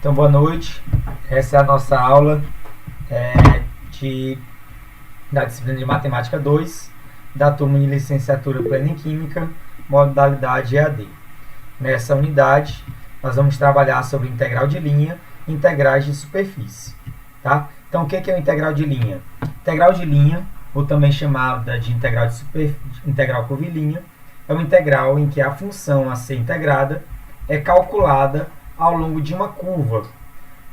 Então, boa noite. Essa é a nossa aula da disciplina de Matemática 2, da turma de Licenciatura Plena em Química, modalidade EAD. Nessa unidade, nós vamos trabalhar sobre integral de linha e integrais de superfície. Tá? Então, o que é o integral de linha? Integral de linha, ou também chamada de integral de superfície, integral curvilínea, é uma integral em que a função a ser integrada é calculada ao longo de uma curva.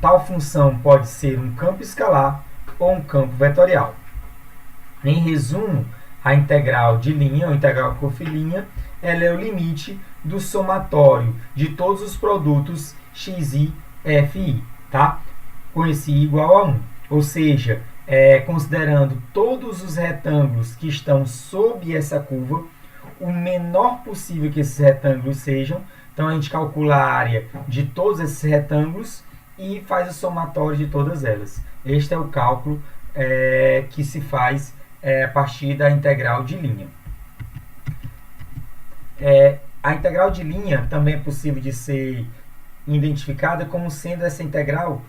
Tal função pode ser um campo escalar ou um campo vetorial. Em resumo, a integral de linha, ou integral curvilínea, ela é o limite do somatório de todos os produtos xi, fi, tá? Com esse i igual a 1. Ou seja, considerando todos os retângulos que estão sob essa curva, o menor possível que esses retângulos sejam. Então, a gente calcula a área de todos esses retângulos e faz o somatório de todas elas. Este é o cálculo que se faz a partir da integral de linha. A integral de linha também é possível de ser identificada como sendo essa integral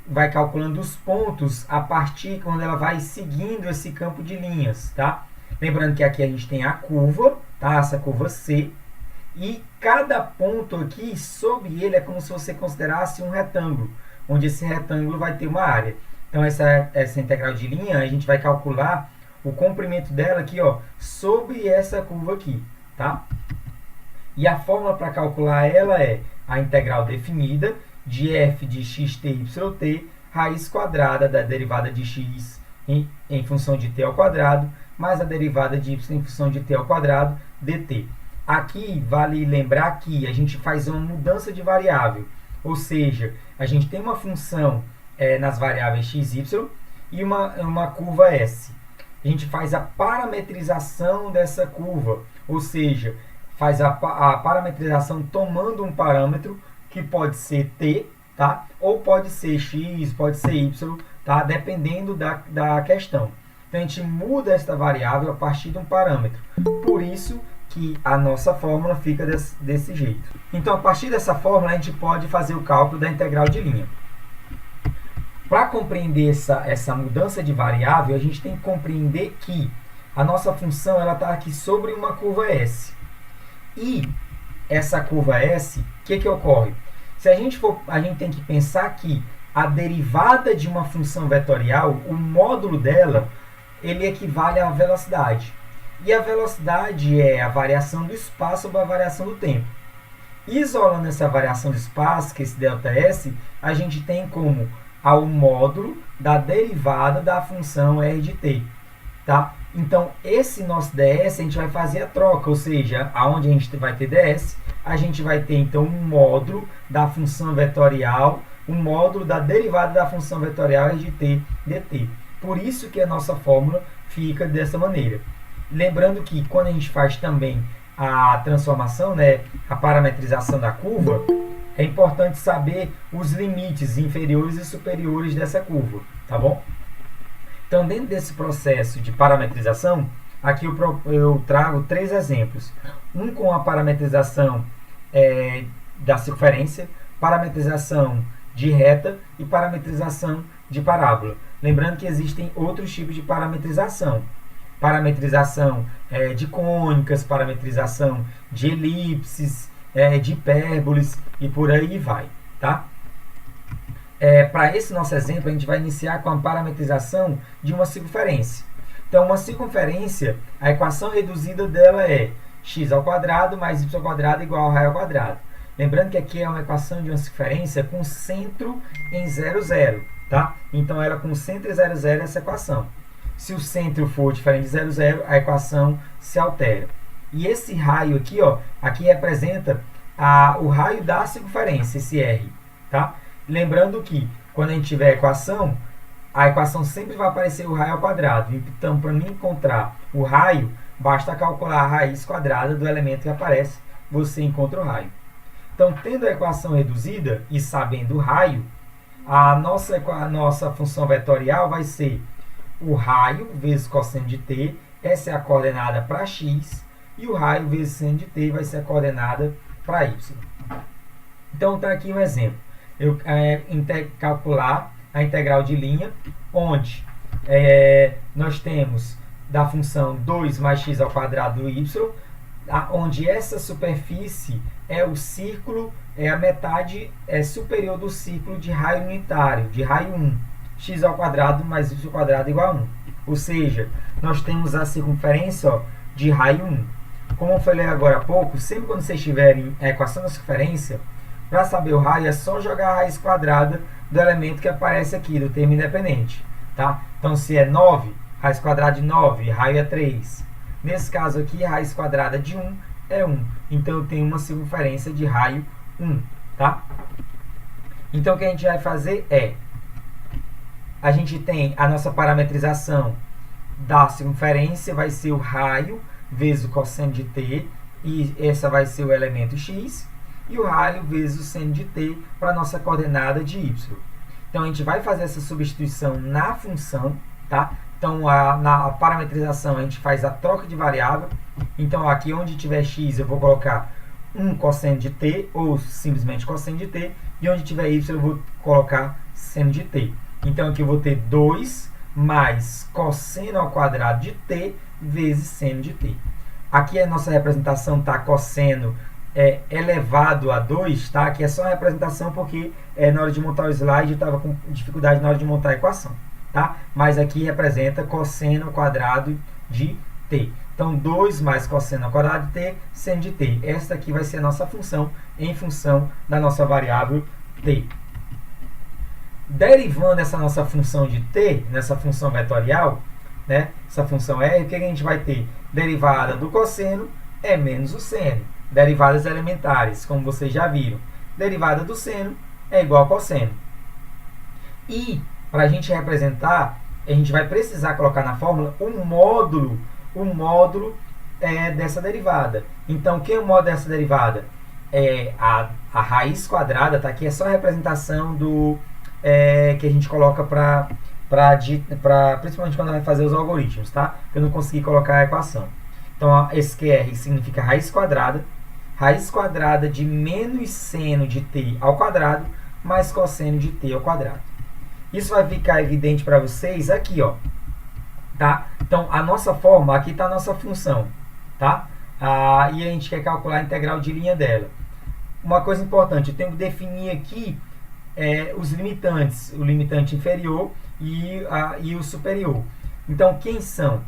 vai calculando os pontos a partir quando ela vai seguindo esse campo de linhas, tá? Lembrando que aqui a gente tem a curva, tá? Essa curva C, e cada ponto aqui, sob ele, é como se você considerasse um retângulo, onde esse retângulo vai ter uma área. Então, essa integral de linha, a gente vai calcular o comprimento dela aqui, ó, sobre essa curva aqui, tá? E a fórmula para calcular ela é a integral definida de f de xt, yt, raiz quadrada da derivada de x em função de t ao quadrado, mais a derivada de y em função de t ao quadrado, dt. Aqui vale lembrar que a gente faz uma mudança de variável, ou seja, a gente tem uma função nas variáveis x, y e uma curva s. A gente faz a parametrização dessa curva, ou seja, faz a parametrização tomando um parâmetro que pode ser t, tá? Ou pode ser x, pode ser y, tá? Dependendo da questão. Então, a gente muda esta variável a partir de um parâmetro. Por isso que a nossa fórmula fica desse jeito. Então, a partir dessa fórmula, a gente pode fazer o cálculo da integral de linha. Para compreender essa mudança de variável, a gente tem que compreender que a nossa função está aqui sobre uma curva S. E essa curva S, o que ocorre? Se a gente tem que pensar que a derivada de uma função vetorial, o módulo dela, ele equivale à velocidade. E a velocidade é a variação do espaço sobre a variação do tempo. Isolando essa variação do espaço, que é esse ΔS, a gente tem como ao módulo da derivada da função r de t. Tá? Então, esse nosso ds, a gente vai fazer a troca, ou seja, aonde a gente vai ter ds, a gente vai ter, então, um módulo da função vetorial, um módulo da derivada da função vetorial r de t dt. Por isso que a nossa fórmula fica dessa maneira. Lembrando que quando a gente faz também a transformação, né, a parametrização da curva, é importante saber os limites inferiores e superiores dessa curva, tá bom? Então, dentro desse processo de parametrização, aqui eu trago 3 exemplos. Um com a parametrização da circunferência, parametrização de reta e parametrização de parábola. Lembrando que existem outros tipos de parametrização. Parametrização de cônicas, parametrização de elipses, de hipérboles e por aí vai, tá? Para esse nosso exemplo, a gente vai iniciar com a parametrização de uma circunferência. Então, uma circunferência, a equação reduzida dela é x ao quadrado mais y ao quadrado igual a raio ao quadrado. Lembrando que aqui é uma equação de uma circunferência com centro em 0, 0, tá? Então, ela com centro em 0, 0 é essa equação. Se o centro for diferente de 0, 0, a equação se altera. E esse raio aqui, ó, aqui representa o raio da circunferência, esse R, tá? Lembrando que quando a gente tiver a equação sempre vai aparecer o raio ao quadrado. Então, para mim encontrar o raio, basta calcular a raiz quadrada do elemento que aparece, você encontra o raio. Então, tendo a equação reduzida e sabendo o raio, a nossa função vetorial vai ser o raio vezes cosseno de t, essa é a coordenada para x, e o raio vezes seno de t vai ser a coordenada para y. Então, está aqui um exemplo. calcular a integral de linha, onde nós temos da função 2 mais x ao quadrado do y, onde essa superfície é o círculo, é a metade superior do círculo de raio unitário, de raio 1. X ao quadrado mais y ao quadrado igual a 1. Ou seja, nós temos a circunferência de raio 1. Como eu falei agora há pouco, sempre quando vocês tiverem a equação da circunferência, para saber o raio é só jogar a raiz quadrada do elemento que aparece aqui, do termo independente. Tá? Então, se é 9, raiz quadrada de 9, raio é 3. Nesse caso aqui, a raiz quadrada de 1 é 1. Então, eu tenho uma circunferência de raio 1. Tá? Então, o que a gente vai fazer é, a gente tem a nossa parametrização da circunferência, vai ser o raio vezes o cosseno de t, e essa vai ser o elemento x, e o raio vezes o seno de t para a nossa coordenada de y. Então, a gente vai fazer essa substituição na função, tá? Então, na parametrização, a gente faz a troca de variável. Então, aqui onde tiver x, eu vou colocar 1 cosseno de t, ou simplesmente cosseno de t, e onde tiver y, eu vou colocar seno de t. Então, aqui eu vou ter 2 mais cosseno ao quadrado de t vezes seno de t. Aqui a nossa representação está cosseno elevado a 2, tá? Aqui é só a representação porque na hora de montar o slide eu estava com dificuldade na hora de montar a equação, tá? Mas aqui representa cosseno ao quadrado de t. Então, 2 mais cosseno ao quadrado de t, seno de t. Esta aqui vai ser a nossa função em função da nossa variável t. Derivando essa nossa função de t, nessa função vetorial, né? Essa função r, o que a gente vai ter? Derivada do cosseno é menos o seno. Derivadas elementares, como vocês já viram. Derivada do seno é igual a cosseno. E, para a gente representar, a gente vai precisar colocar na fórmula o módulo dessa derivada. Então, quem é o módulo dessa derivada? É a raiz quadrada, tá? Aqui é só a representação do que a gente coloca principalmente quando vai fazer os algoritmos, tá? Eu não consegui colocar a equação. Então, esse QR significa raiz quadrada de menos seno de t ao quadrado mais cosseno de t ao quadrado. Isso vai ficar evidente para vocês aqui, ó. Tá? Então, a nossa forma, aqui está a nossa função, tá? E a gente quer calcular a integral de linha dela. Uma coisa importante, eu tenho que definir aqui os limitantes, o limitante inferior e o superior. Então, quem são?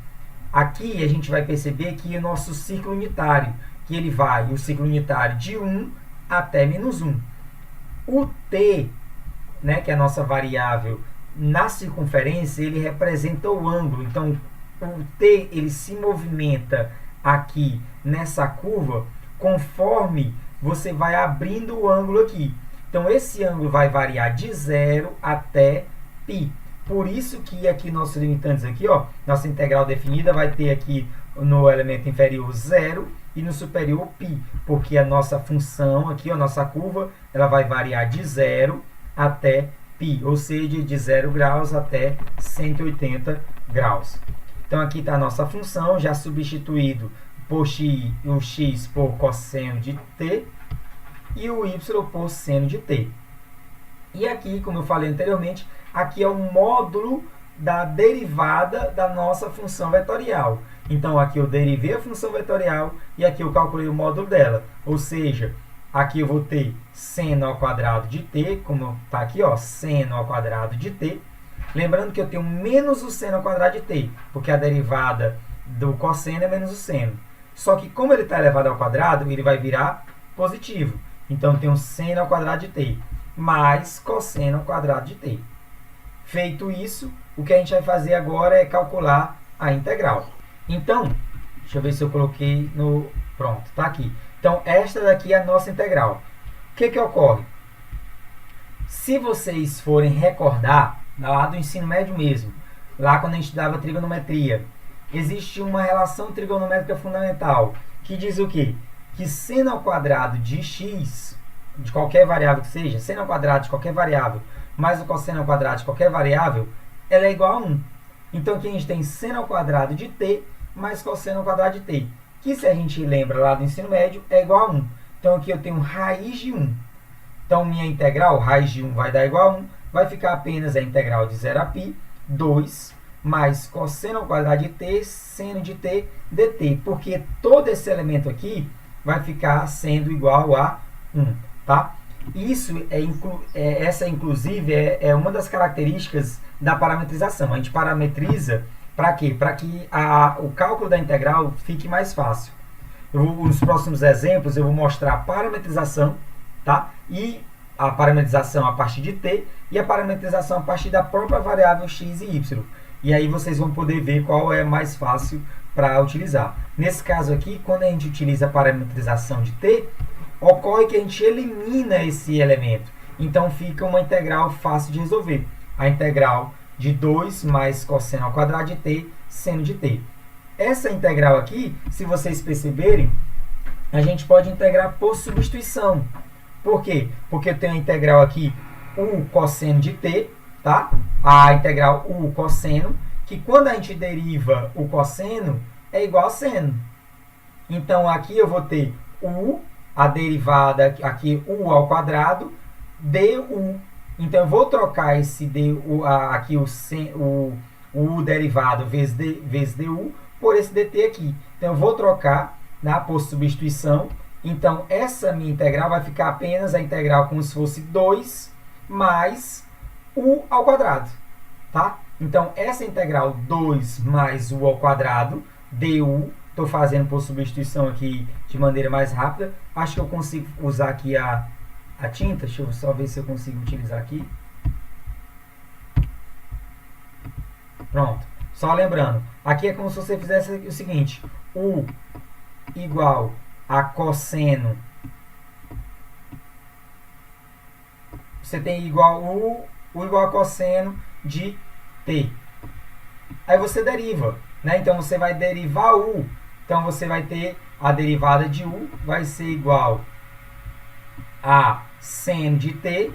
Aqui a gente vai perceber que o nosso ciclo unitário, que ele vai, o ciclo unitário de 1 até menos 1. O t, né, que é a nossa variável na circunferência, ele representa o ângulo. Então, o t ele se movimenta aqui nessa curva conforme você vai abrindo o ângulo aqui. Então, esse ângulo vai variar de 0 até π. Por isso que aqui nossos limitantes aqui, ó, nossa integral definida vai ter aqui no elemento inferior 0 e no superior π, porque a nossa função aqui, a nossa curva, ela vai variar de 0 até π, ou seja, de 0 graus até 180 graus. Então, aqui está a nossa função, já substituído por o x por cosseno de t e o y por seno de t. E aqui, como eu falei anteriormente, aqui é o módulo da derivada da nossa função vetorial. Então, aqui eu derivei a função vetorial e aqui eu calculei o módulo dela. Ou seja, aqui eu vou ter seno ao quadrado de t, como está aqui, ó, seno ao quadrado de t. Lembrando que eu tenho menos o seno ao quadrado de t, porque a derivada do cosseno é menos o seno. Só que como ele está elevado ao quadrado, ele vai virar positivo. Então, eu tenho seno ao quadrado de t mais cosseno ao quadrado de t. Feito isso, o que a gente vai fazer agora é calcular a integral. Então, deixa eu ver se eu coloquei no... Pronto, está aqui. Então, esta daqui é a nossa integral. O que ocorre? Se vocês forem recordar, lá do ensino médio mesmo, lá quando a gente dava trigonometria, existe uma relação trigonométrica fundamental, que diz o quê? Que seno ao quadrado de x, de qualquer variável que seja, seno ao quadrado de qualquer variável, mais o cosseno ao quadrado de qualquer variável, ela é igual a 1. Então, aqui a gente tem seno ao quadrado de t mais cosseno ao quadrado de t, que se a gente lembra lá do ensino médio, é igual a 1. Então, aqui eu tenho raiz de 1. Então, minha integral, raiz de 1 vai dar igual a 1, vai ficar apenas a integral de 0 a π, 2, mais cosseno ao quadrado de t, seno de t, dt. Porque todo esse elemento aqui vai ficar sendo igual a 1, tá? Isso essa, inclusive, é uma das características da parametrização. A gente parametriza para quê? Para que o cálculo da integral fique mais fácil. Nos próximos exemplos, eu vou mostrar a parametrização, tá? E a parametrização a partir de t e a parametrização a partir da própria variável x e y. E aí vocês vão poder ver qual é mais fácil para utilizar. Nesse caso aqui, quando a gente utiliza a parametrização de t, ocorre que a gente elimina esse elemento. Então, fica uma integral fácil de resolver. A integral de 2 mais cosseno ao quadrado de t, seno de t. Essa integral aqui, se vocês perceberem, a gente pode integrar por substituição. Por quê? Porque eu tenho a integral aqui, u cosseno de t, tá? A integral u cosseno, que quando a gente deriva o cosseno, é igual a seno. Então, aqui eu vou ter u, a derivada aqui, u ao quadrado, du. Então, eu vou trocar esse du, aqui o u derivado vezes du por esse dt aqui. Então, eu vou trocar por substituição. Então, essa minha integral vai ficar apenas a integral como se fosse 2 mais u ao quadrado. Tá? Então, essa integral 2 mais u ao quadrado, du, estou fazendo por substituição aqui de maneira mais rápida. Acho que eu consigo usar aqui a tinta. Deixa eu só ver se eu consigo utilizar aqui. Pronto. Só lembrando, aqui é como se você fizesse o seguinte. U igual a cosseno. Você tem igual u igual a cosseno de t. Aí você deriva, né? Então, você vai derivar u. Então, você vai ter a derivada de u vai ser igual a seno de t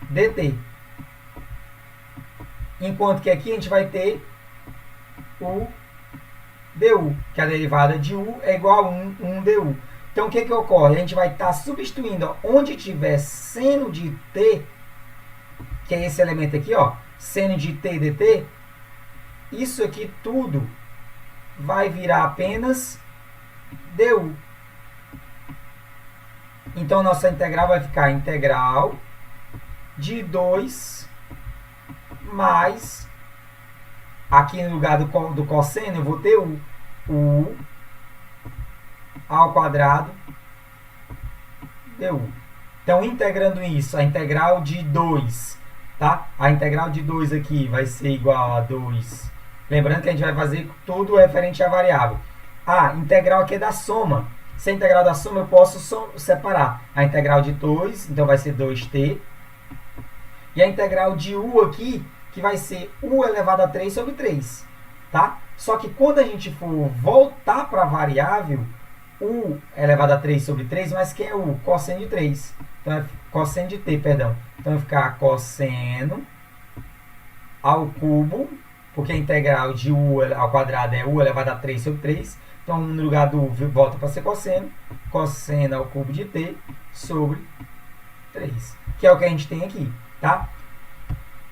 dt. Enquanto que aqui a gente vai ter o du, que a derivada de u é igual a 1 du. Então, o que ocorre? A gente vai estar substituindo, ó, onde tiver seno de t, que é esse elemento aqui, ó, seno de t dt, isso aqui tudo vai virar apenas du. Então, nossa integral vai ficar integral de 2 mais, aqui no lugar do cosseno, eu vou ter u ao quadrado du. Então, integrando isso, a integral de 2, tá? A integral de 2 aqui vai ser igual a 2. Lembrando que a gente vai fazer tudo referente à variável. A integral aqui é da soma. Se a integral da soma, eu posso separar. A integral de 2, então vai ser 2t. E a integral de u aqui, que vai ser u elevado a 3 sobre 3. Tá? Só que quando a gente for voltar para a variável, u elevado a 3 sobre 3, mas que é u? Cosseno de 3. Então, é cosseno de t, perdão. Então, vai ficar cosseno ao cubo, porque a integral de u ao quadrado é u elevado a 3 sobre 3. Então, no lugar do u, volta para ser cosseno. Cosseno ao cubo de t sobre 3. Que é o que a gente tem aqui. Tá?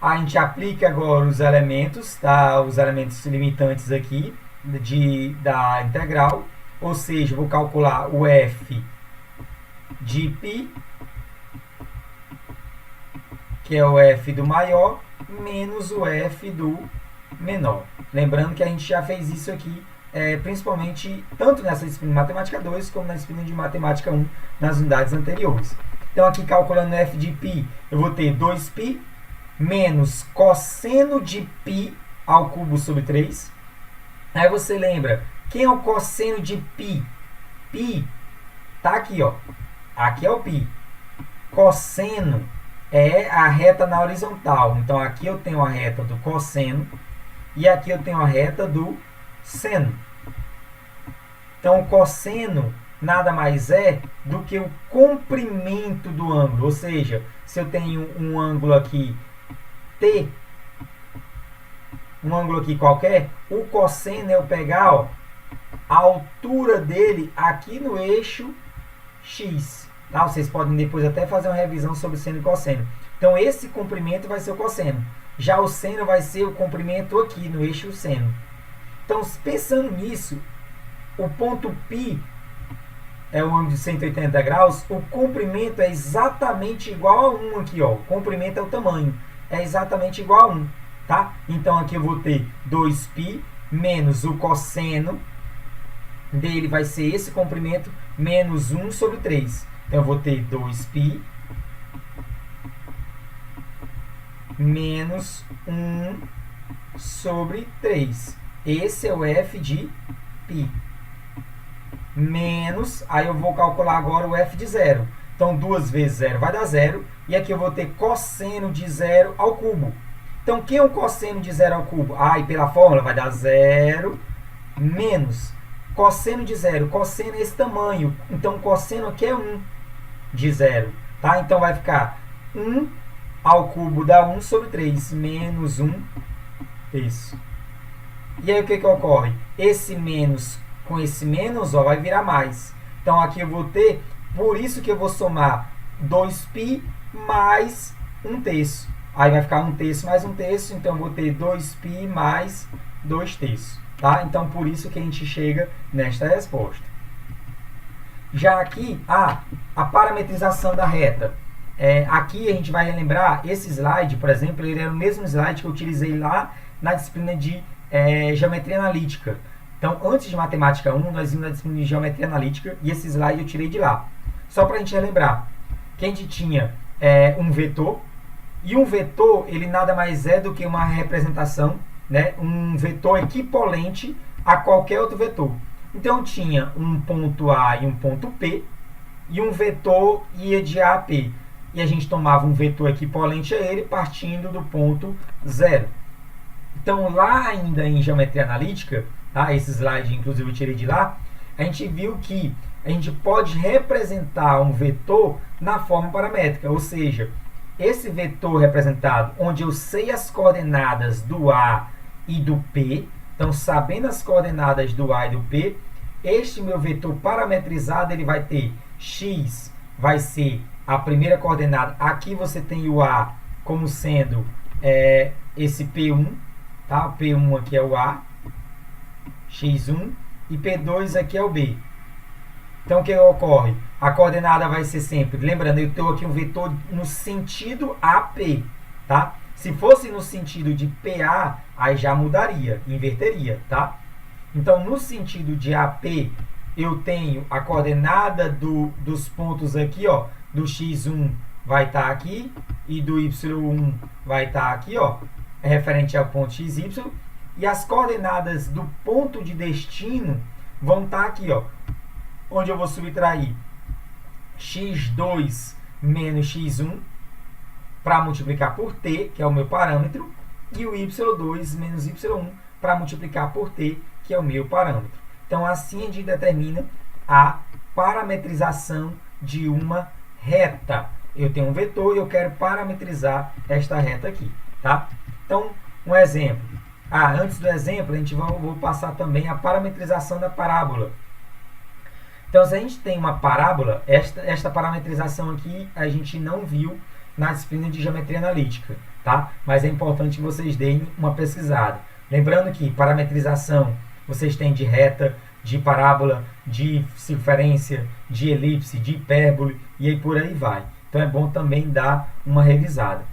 A gente aplica agora os elementos, tá? Os elementos limitantes aqui da integral. Ou seja, vou calcular o f de π, que é o f do maior, menos o f do menor. Lembrando que a gente já fez isso aqui, principalmente tanto nessa disciplina de Matemática 2, como na disciplina de Matemática 1, nas unidades anteriores. Então, aqui calculando f de π, eu vou ter 2π menos cosseno de π ao cubo sobre 3. Aí você lembra, quem é o cosseno de π? Π está aqui, ó. Aqui é o π. Cosseno é a reta na horizontal. Então, aqui eu tenho a reta do cosseno e aqui eu tenho a reta do seno. Então, o cosseno nada mais é do que o comprimento do ângulo. Ou seja, se eu tenho um ângulo aqui T, um ângulo aqui qualquer, o cosseno é eu pegar, ó, a altura dele aqui no eixo x. Tá? Vocês podem depois até fazer uma revisão sobre seno e cosseno. Então, esse comprimento vai ser o cosseno. Já o seno vai ser o comprimento aqui no eixo seno. Então, pensando nisso, o ponto π é o ângulo de 180 graus, o comprimento é exatamente igual a 1 aqui, ó. O comprimento é o tamanho, é exatamente igual a 1, tá? Então, aqui eu vou ter 2π menos o cosseno dele vai ser esse comprimento menos 1 sobre 3. Então, eu vou ter 2π menos 1 sobre 3. Esse é o f de π. Menos, aí eu vou calcular agora o f de 0. Então, 2 vezes 0 vai dar 0. E aqui eu vou ter cosseno de 0 ao cubo. Então, o que é um cosseno de 0 ao cubo? E pela fórmula vai dar 0 menos cosseno de 0. Cosseno é esse tamanho. Então, cosseno aqui é 1 de 0. Tá? Então, vai ficar 1 ao cubo dá 1 sobre 3. Menos 1 terço. E aí, o que ocorre? Esse menos com esse menos, ó, vai virar mais. Então, aqui eu vou ter, por isso que eu vou somar 2π mais 1 terço. Aí vai ficar 1 terço mais 1 terço, então eu vou ter 2π mais 2 terços. Tá? Então, por isso que a gente chega nesta resposta. Já aqui, a parametrização da reta. Aqui a gente vai relembrar, esse slide, por exemplo, ele era o mesmo slide que eu utilizei lá na disciplina de geometria analítica. Então, antes de matemática 1, nós vimos na disciplina de geometria analítica e esse slide eu tirei de lá. Só para a gente relembrar, que a gente tinha um vetor, e um vetor, ele nada mais é do que uma representação, né, um vetor equivalente a qualquer outro vetor. Então, tinha um ponto A e um ponto P, e um vetor ia de A a P. E a gente tomava um vetor equivalente a ele partindo do ponto 0. Então, lá ainda em geometria analítica, tá? Esse slide, inclusive, eu tirei de lá, a gente viu que a gente pode representar um vetor na forma paramétrica, ou seja, esse vetor representado, onde eu sei as coordenadas do A e do P, então, sabendo as coordenadas do A e do P, este meu vetor parametrizado, ele vai ter x, vai ser a primeira coordenada. Aqui você tem o A como sendo esse P1, tá? O P1 aqui é o A, x1, e P2 aqui é o B. Então, o que ocorre? A coordenada vai ser sempre, lembrando, eu estou aqui um vetor no sentido AP, tá? Se fosse no sentido de PA, aí já mudaria, inverteria, tá? Então, no sentido de AP, eu tenho a coordenada dos pontos aqui, ó, do x1 vai estar aqui, e do y1 vai estar aqui, ó, referente ao ponto xy, e as coordenadas do ponto de destino vão estar aqui, ó, onde eu vou subtrair x2 menos x1 para multiplicar por t, que é o meu parâmetro, e o y2 menos y1 para multiplicar por t, que é o meu parâmetro. Então, assim a gente determina a parametrização de uma reta. Eu tenho um vetor e eu quero parametrizar esta reta aqui, tá? Então, um exemplo. Antes do exemplo, vou passar também a parametrização da parábola. Então, se a gente tem uma parábola, esta parametrização aqui a gente não viu na disciplina de geometria analítica, tá? Mas é importante que vocês deem uma pesquisada. Lembrando que parametrização vocês têm de reta, de parábola, de circunferência, de elipse, de hipérbole e aí por aí vai. Então é bom também dar uma revisada.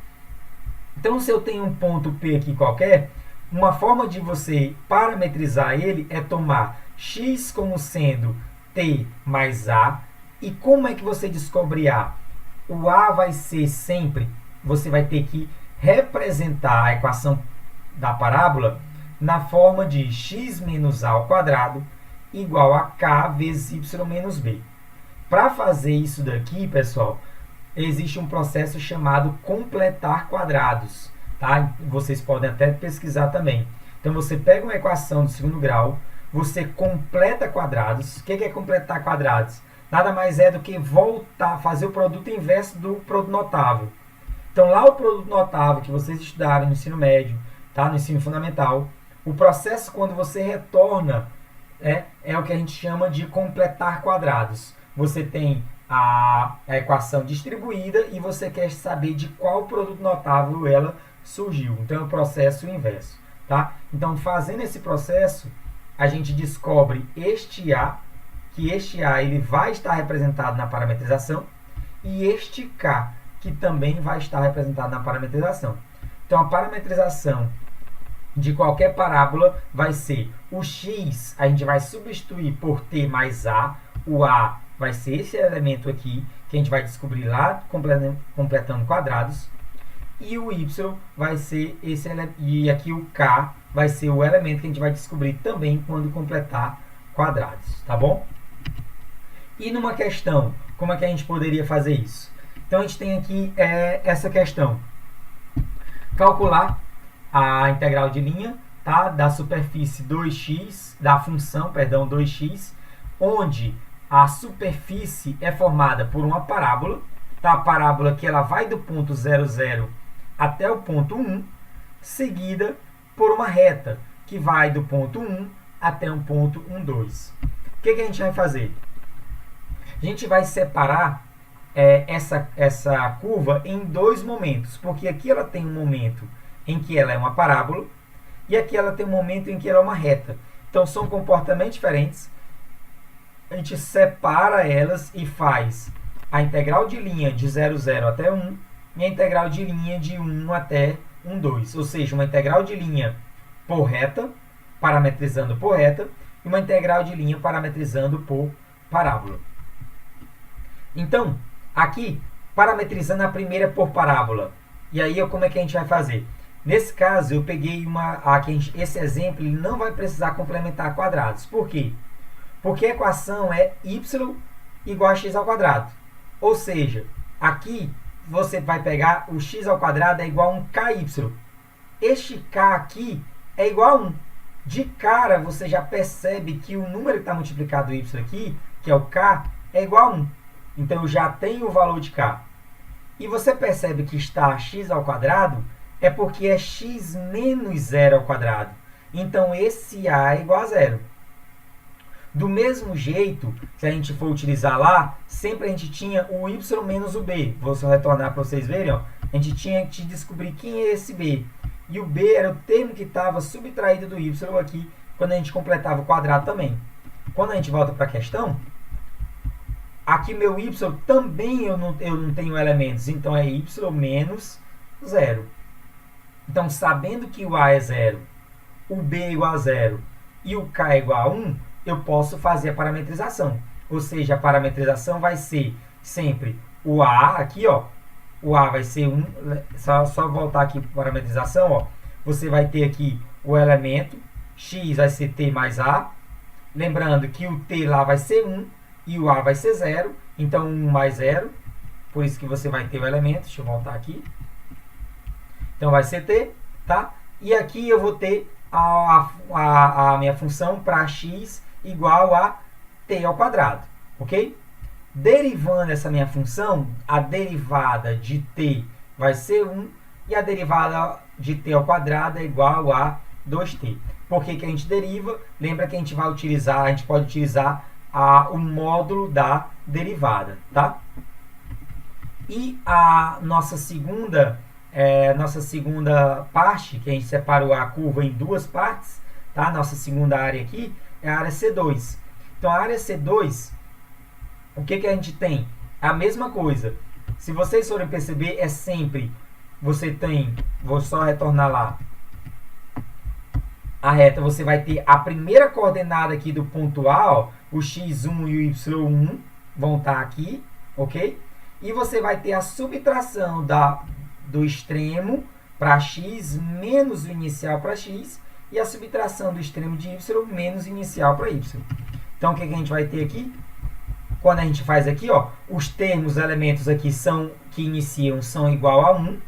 Então, se eu tenho um ponto P aqui qualquer, uma forma de você parametrizar ele é tomar x como sendo t mais a. E como é que você descobre a? O a vai ser sempre, você vai ter que representar a equação da parábola na forma de x menos a ao quadrado igual a k vezes y menos b. Para fazer isso daqui, pessoal, existe um processo chamado completar quadrados. Tá? Vocês podem até pesquisar também. Então, você pega uma equação do segundo grau, você completa quadrados. O que é completar quadrados? Nada mais é do que voltar, fazer o produto inverso do produto notável. Então, lá o produto notável que vocês estudaram no ensino médio, tá? No ensino fundamental, o processo quando você retorna é o que a gente chama de completar quadrados. Você tem a equação distribuída e você quer saber de qual produto notável ela surgiu. Então, é o processo inverso. Tá? Então, fazendo esse processo, a gente descobre este A, que este A ele vai estar representado na parametrização, e este K, que também vai estar representado na parametrização. Então, a parametrização de qualquer parábola vai ser o x, a gente vai substituir por t mais a, o a vai ser esse elemento aqui, que a gente vai descobrir lá completando quadrados, e o y vai ser esse elemento, e aqui o k vai ser o elemento que a gente vai descobrir também quando completar quadrados, tá bom? E numa questão, como é que a gente poderia fazer isso? Então, a gente tem aqui essa questão. Calcular a integral de linha, tá? Da superfície 2x, da função, perdão, 2x, onde a superfície é formada por uma parábola, tá? A parábola que ela vai do ponto 0, 0 até o ponto 1, seguida por uma reta, que vai do ponto 1 até um ponto 1, 2. O que a gente vai fazer? A gente vai separar essa curva em dois momentos, porque aqui ela tem um momento em que ela é uma parábola e aqui ela tem um momento em que ela é uma reta. Então, são comportamentos diferentes. A gente separa elas e faz a integral de linha de 0, 0 até 1 e a integral de linha de 1 até 1, 2. Ou seja, uma integral de linha por reta, parametrizando por reta, e uma integral de linha parametrizando por parábola. Então, aqui, parametrizando a primeira por parábola. E aí, como é que a gente vai fazer? Nesse caso, eu peguei esse exemplo ele não vai precisar complementar quadrados. Por quê? Porque a equação é y igual a x ao quadrado. Ou seja, aqui você vai pegar o x ao quadrado é igual a um ky. Este k aqui é igual a 1. De cara, você já percebe que o número que está multiplicado y aqui, que é o k, é igual a 1. Então, eu já tenho o valor de k. E você percebe que está x ao quadrado é porque é x menos 0 ao quadrado. Então, esse a é igual a 0. Do mesmo jeito, se a gente for utilizar lá, sempre a gente tinha o y menos o b. Vou só retornar para vocês verem. Ó. A gente tinha que descobrir quem é esse b. E o b era o termo que estava subtraído do y aqui, quando a gente completava o quadrado também. Quando a gente volta para a questão, aqui meu y também eu não tenho elementos, então é y menos 0. Então, sabendo que o a é 0, o b é igual a 0 e o k é igual a 1, eu posso fazer a parametrização. Ou seja, a parametrização vai ser sempre o a, aqui, ó, o a vai ser 1, só voltar aqui para a parametrização, ó, você vai ter aqui o elemento, x vai ser t mais a, lembrando que o t lá vai ser 1, e o a vai ser 0, então 1 mais 0, por isso que você vai ter o elemento, deixa eu voltar aqui. Então, vai ser t, tá? E aqui eu vou ter a minha função para x igual a t ao quadrado, ok? Derivando essa minha função, a derivada de t vai ser 1 e a derivada de t ao quadrado é igual a 2t. Por que a gente deriva? Lembra que a gente pode utilizar o módulo da derivada, tá? E a nossa segunda parte, que a gente separou a curva em duas partes, tá? Nossa segunda área aqui é a área C2. Então, a área C2, o que a gente tem? A mesma coisa. Se vocês forem perceber, é sempre, vou só retornar lá, a reta, você vai ter a primeira coordenada aqui do ponto A, ó, o x1 e o y1 vão estar aqui, ok? E você vai ter a subtração do extremo para x menos o inicial para x e a subtração do extremo de y menos o inicial para y. Então, o que a gente vai ter aqui? Quando a gente faz aqui, ó, os termos, os elementos aqui que iniciam são igual a 1,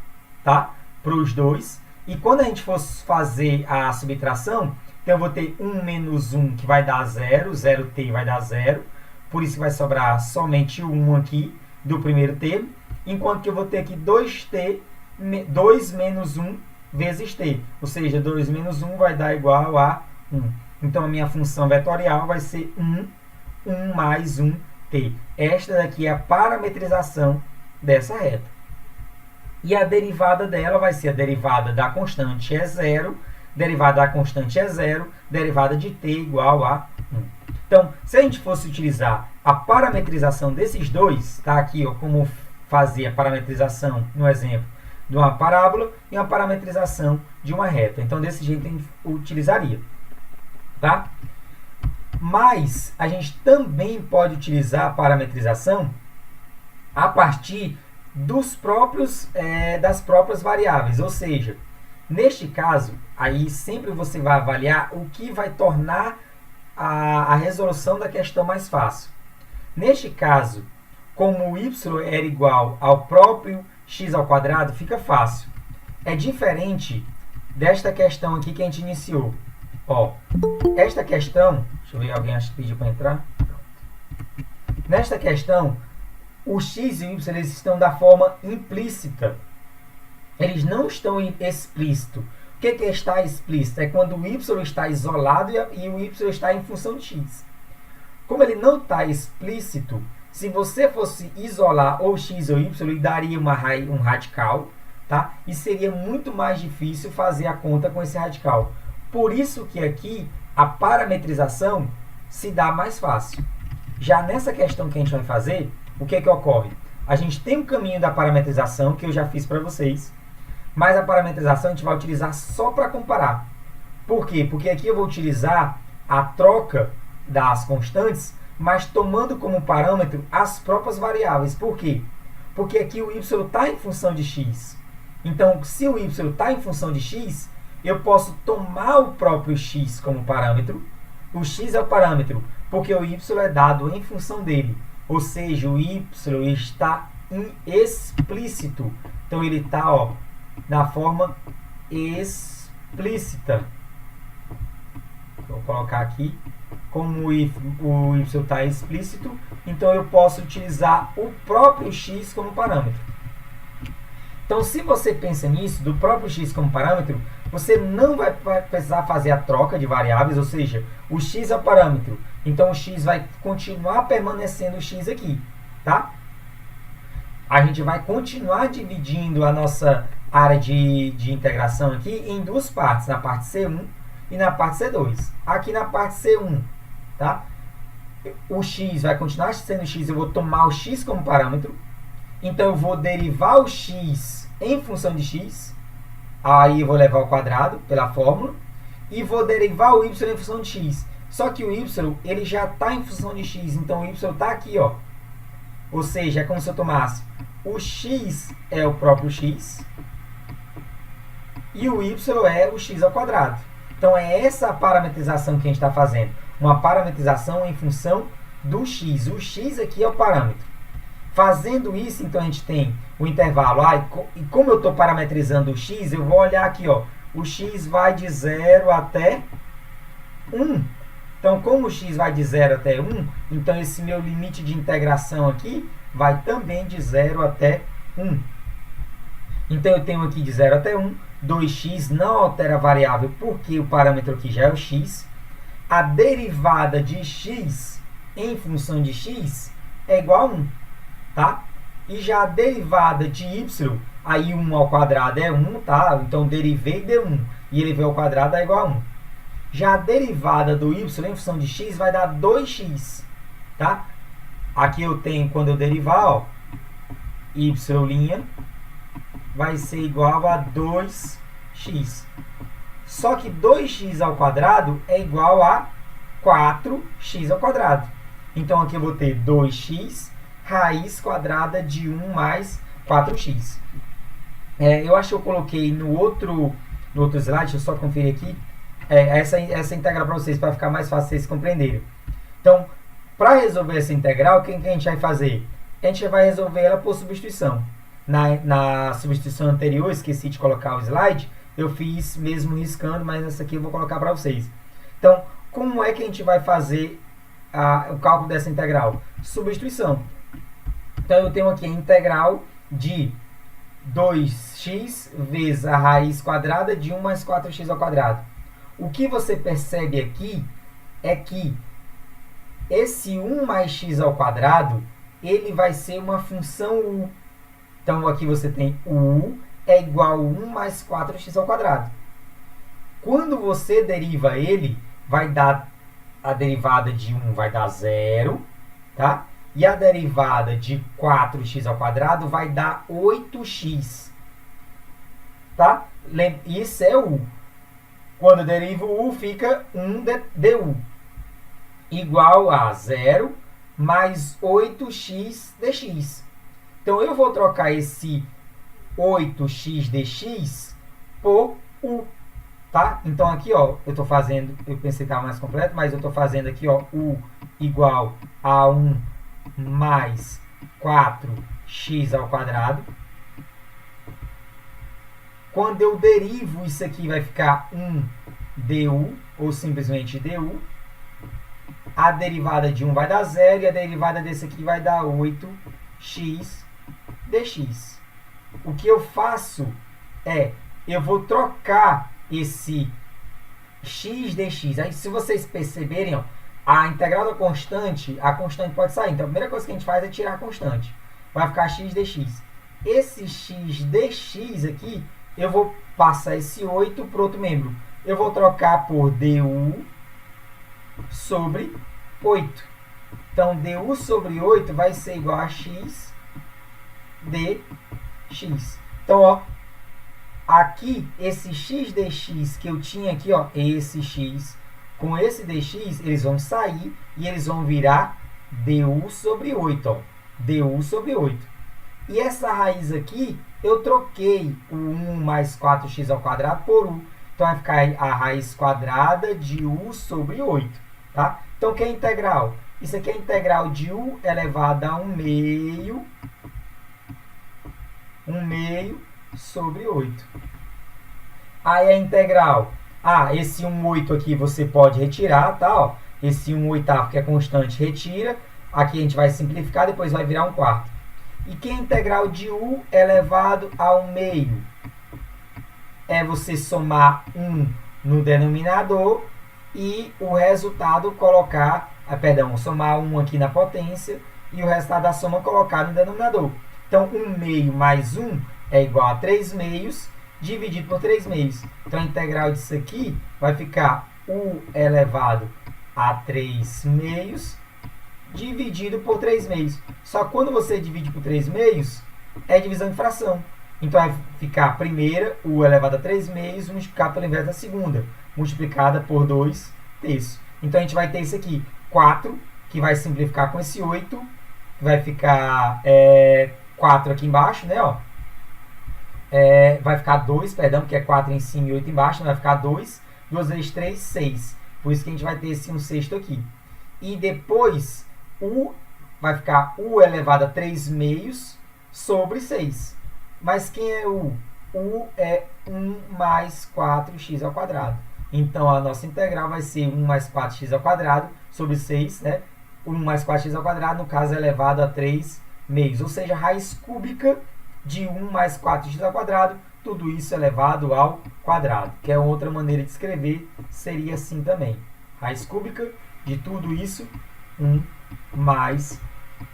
tá? Para os dois. E quando a gente for fazer a subtração, então eu vou ter 1 menos 1 que vai dar 0, 0t vai dar 0. Por isso que vai sobrar somente o 1 aqui do primeiro termo. Enquanto que eu vou ter aqui 2t, 2 menos 1 vezes t. Ou seja, 2 menos 1 vai dar igual a 1. Então, a minha função vetorial vai ser 1 mais 1t. Esta daqui é a parametrização dessa reta. E a derivada dela vai ser a derivada da constante é zero, derivada da constante é zero, derivada de t igual a 1. Então, se a gente fosse utilizar a parametrização desses dois, tá aqui ó, como fazer a parametrização, no exemplo, de uma parábola e uma parametrização de uma reta. Então, desse jeito a gente utilizaria. Tá? Mas a gente também pode utilizar a parametrização a partir das próprias variáveis. Ou seja, neste caso, aí sempre você vai avaliar o que vai tornar a resolução da questão mais fácil. Neste caso, como o y era igual ao próprio x ao quadrado, fica fácil. É diferente desta questão aqui que a gente iniciou. Ó, esta questão, deixa eu ver, alguém acha que pediu para entrar? Nesta questão, o x e o y eles estão da forma implícita. Eles não estão explícito. O que é estar explícito? É quando o y está isolado e o y está em função de x. Como ele não está explícito, se você fosse isolar ou x ou y, ele daria um radical, tá? E seria muito mais difícil fazer a conta com esse radical. Por isso que aqui a parametrização se dá mais fácil. Já nessa questão que a gente vai fazer, o que ocorre? A gente tem um caminho da parametrização, que eu já fiz para vocês, mas a parametrização a gente vai utilizar só para comparar. Por quê? Porque aqui eu vou utilizar a troca das constantes, mas tomando como parâmetro as próprias variáveis. Por quê? Porque aqui o y está em função de x. Então, se o y está em função de x, eu posso tomar o próprio x como parâmetro. O x é o parâmetro, porque o y é dado em função dele. Ou seja, o y está explícito. Então, ele está na forma explícita. Vou colocar aqui. Como o y está explícito, então eu posso utilizar o próprio x como parâmetro. Então, se você pensa nisso, do próprio x como parâmetro, você não vai precisar fazer a troca de variáveis, ou seja, o x é o parâmetro. Então, o x vai continuar permanecendo o x aqui, tá? A gente vai continuar dividindo a nossa área de integração aqui em duas partes, na parte C1 e na parte C2. Aqui na parte C1, tá? O x vai continuar sendo x, eu vou tomar o x como parâmetro. Então, eu vou derivar o x em função de x. Aí, eu vou levar ao quadrado pela fórmula. E vou derivar o y em função de x. Só que o y, ele já está em função de x. Então, o y está aqui, ó. Ou seja, é como se eu tomasse o x é o próprio x. E o y é o x ao quadrado. Então, é essa a parametrização que a gente está fazendo. Uma parametrização em função do x. O x aqui é o parâmetro. Fazendo isso, então, a gente tem o intervalo. E como eu estou parametrizando o x, eu vou olhar aqui. Ó, o x vai de 0 até 1. Então, como o x vai de 0 até 1, então esse meu limite de integração aqui vai também de 0 até 1. Então, eu tenho aqui de 0 até 1. 2x não altera a variável porque o parâmetro aqui já é o x. A derivada de x em função de x é igual a 1. Tá? E já a derivada de y, aí 1 ao quadrado é 1, tá? Então, derivei de 1 e ele veio ao quadrado é igual a 1. Já a derivada do y em função de x vai dar 2x. Tá? Aqui eu tenho, quando eu derivar, ó, y' vai ser igual a 2x. Só que 2x ao quadrado é igual a 4x ao quadrado. Então, aqui eu vou ter 2x raiz quadrada de 1 mais 4x. Eu acho que eu coloquei no outro slide, deixa eu só conferir aqui, essa integral para vocês, para ficar mais fácil vocês compreenderem. Então, para resolver essa integral, o que a gente vai fazer? A gente vai resolver ela por substituição. Na substituição anterior, esqueci de colocar o slide, eu fiz mesmo riscando, mas essa aqui eu vou colocar para vocês. Então, como é que a gente vai fazer o cálculo dessa integral? Substituição. Então, eu tenho aqui a integral de 2x vezes a raiz quadrada de 1 mais 4x ao quadrado. O que você percebe aqui é que esse 1 mais x ao quadrado, ele vai ser uma função u. Então, aqui você tem o u é igual a 1 mais 4x ao quadrado. Quando você deriva ele, vai dar a derivada de 1 vai dar 0, tá? E a derivada de 4x ao quadrado vai dar 8x, tá? Isso é u. Quando eu derivo u, fica 1 du, igual a 0 mais 8x dx. Então, eu vou trocar esse 8x dx por u, tá? Então, aqui, ó, eu estou fazendo, eu pensei que estava mais completo, mas eu estou fazendo aqui, ó, u igual a 1 mais 4x ao quadrado. Quando eu derivo isso aqui, vai ficar 1 du, ou simplesmente du. A derivada de 1 vai dar 0, e a derivada desse aqui vai dar 8x dx. O que eu faço é, eu vou trocar esse x dx. Aí, se vocês perceberem, ó, a integral da constante, a constante pode sair. Então, a primeira coisa que a gente faz é tirar a constante. Vai ficar x dx. Esse x dx aqui, eu vou passar esse 8 para outro membro. Eu vou trocar por du sobre 8. Então, du sobre 8 vai ser igual a x dx. Então, ó, aqui, esse x dx que eu tinha aqui, ó, esse x com esse dx, eles vão sair e eles vão virar du sobre 8. Ó, du sobre 8. E essa raiz aqui, eu troquei o 1 mais 4x ao quadrado por u. Então, vai ficar a raiz quadrada de u sobre 8. Tá? Então, o que é integral? Isso aqui é integral de u elevado a 1 meio sobre 8. Aí a integral. Esse 1/8 aqui você pode retirar, tá? Ó, esse 1/8 que é constante, retira. Aqui a gente vai simplificar, depois vai virar 1/4. E que é integral de u elevado a 1 meio? É você somar 1 no denominador e o resultado colocar, somar 1 aqui na potência e o resultado da soma colocar no denominador. Então, 1 meio mais 1 é igual a 3 meios, dividido por 3 meios. Então, a integral disso aqui vai ficar u elevado a 3 meios, dividido por 3 meios. Só que quando você divide por 3 meios, é divisão de fração. Então, vai ficar a primeira, u elevado a 3 meios, multiplicado pelo inverso da segunda, multiplicada por 2 terços. Então, a gente vai ter isso aqui, 4, que vai simplificar com esse 8, que vai ficar 4 aqui embaixo, né? Ó. Vai ficar 2, perdão, porque é 4 em cima e 8 embaixo, vai ficar 2. 2 vezes 3, 6. Por isso que a gente vai ter esse 1/6 aqui. E depois, vai ficar u elevado a 3 meios sobre 6. Mas quem é u? U é 1 mais 4x ao quadrado. Então, a nossa integral vai ser 1 mais 4x ao quadrado sobre 6, né? 1 mais 4x ao quadrado, no caso, é elevado a 3 meios. Ou seja, a raiz cúbica de 1 mais 4x ao quadrado, tudo isso elevado ao quadrado. Que é outra maneira de escrever, seria assim também. Raiz cúbica de tudo isso, 1 mais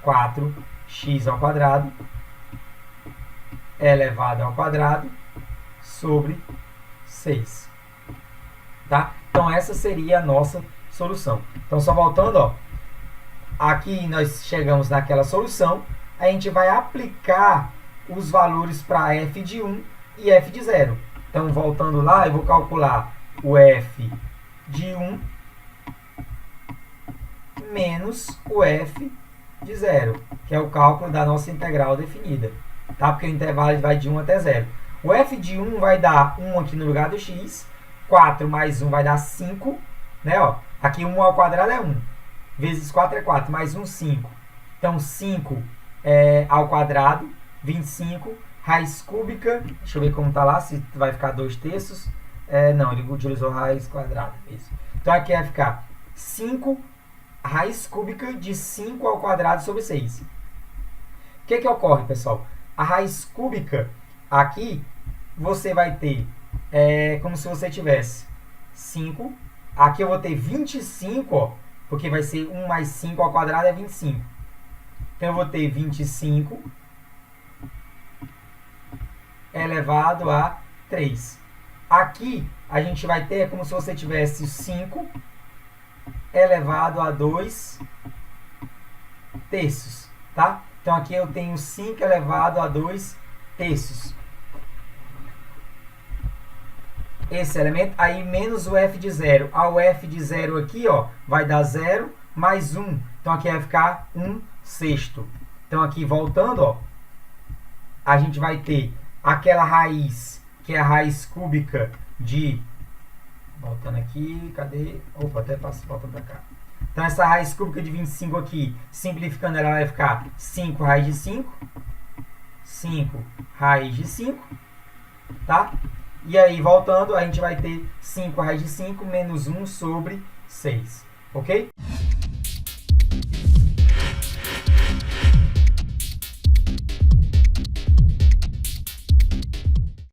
4x ao quadrado, elevado ao quadrado, sobre 6. Tá? Então, essa seria a nossa solução. Então, só voltando, ó, aqui nós chegamos naquela solução, a gente vai aplicar os valores para f de 1 e f de 0. Então, voltando lá, eu vou calcular o f de 1 menos o f de 0, que é o cálculo da nossa integral definida. Tá? Porque o intervalo vai de 1 até 0. O f de 1 vai dar 1 aqui no lugar do x, 4 mais 1 vai dar 5, né? Ó, aqui 1 ao quadrado é 1, vezes 4 é 4, mais 1, 5. Então, 5 ao quadrado, 25, raiz cúbica, deixa eu ver como está lá, se vai ficar 2 terços. Não, ele utilizou raiz quadrada. Isso. Então, aqui vai ficar 5 raiz cúbica de 5 ao quadrado sobre 6. O que ocorre, pessoal? A raiz cúbica, aqui, você vai ter, como se você tivesse 5. Aqui eu vou ter 25, ó, porque vai ser 1 mais 5 ao quadrado é 25. Então, eu vou ter 25 elevado a 3. Aqui, a gente vai ter como se você tivesse 5 elevado a 2 terços, tá? Então, aqui eu tenho 5 elevado a 2 terços. Esse elemento, aí menos o f de 0. O f de 0 aqui, ó, vai dar 0 mais 1. Então, aqui vai ficar 1 sexto. Então, aqui voltando, ó, a gente vai ter aquela raiz, que é a raiz cúbica de... Voltando aqui, cadê? Opa, até passo, volta para cá. Então, essa raiz cúbica de 25 aqui, simplificando, ela vai ficar 5 raiz de 5. 5 raiz de 5, tá? E aí, voltando, a gente vai ter 5 raiz de 5 menos 1 sobre 6, ok?